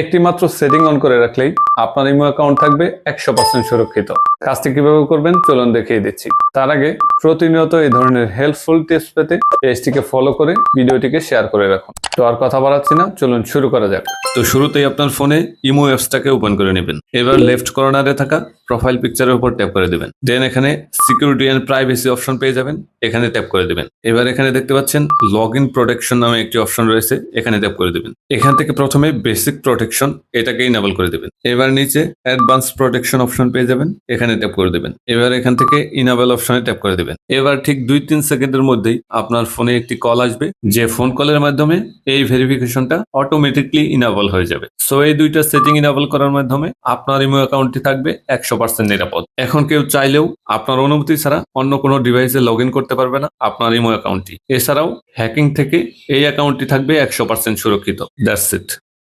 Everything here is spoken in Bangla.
একটি মাত্র সেটিং অন করে রাখলেই আপনার ইমো অ্যাকাউন্ট থাকবে 100% সুরক্ষিত। কাজটি কিভাবে করবেন চলুন দেখিয়ে দিচ্ছি। তার আগে প্রতিনিয়ত এই ধরনের হেল্পফুল টিপস পেতে পেজটিকে ফলো করে ভিডিওটিকে শেয়ার করে রাখুন। তো আর কথা বাড়াচ্ছি না, চলুন শুরু করা যাক। তো শুরুতেই আপনার ফোনে ইমো অ্যাপসটাকে ওপেন করে নেবেন। এবার লেফট কর্নারে থাকা প্রোফাইল পিকচারের উপর ট্যাপ করে দেবেন। দেন এখানে সিকিউরিটি এন্ড প্রাইভেসি অপশন পেয়ে যাবেন, এখানে ট্যাপ করে দেবেন। এবার এখানে দেখতে পাচ্ছেন লগ ইন প্রোটেকশন নামে একটি অপশন রয়েছে, এখানে ট্যাপ করে দেবেন। এখান থেকে প্রথমে বেসিক প্রোটেকশন এটাকে ইনেবল করে দেবেন। এবার নিচে অ্যাডভান্স প্রোটেকশন অপশন পেয়ে যাবেন, এখানে ট্যাপ করে দেবেন। এবার এখান থেকে ইনেবল অপশনে ট্যাপ করে দেবেন। এবার ঠিক 2-3 সেকেন্ডের মধ্যেই আপনার ফোনে একটি কল আসবে, যে ফোন কলের মাধ্যমে এই ভেরিফিকেশনটা অটোমেটিকলি ইনেবল হয়ে যাবে। সো এই দুইটা সেটিং ইনেবল করার মাধ্যমে আপনার ইমো অ্যাকাউন্টটি থাকবে 100% নিরাপদ। এখন কেউ চাইলেও আপনার অনুমতি ছাড়া অন্য কোনো ডিভাইসে লগ ইন করতে পারবে না আপনার ইমো অ্যাকাউন্টটি। এছাড়াও হ্যাকিং থেকে এই অ্যাকাউন্টটি থাকবে 100% সুরক্ষিত। That's it.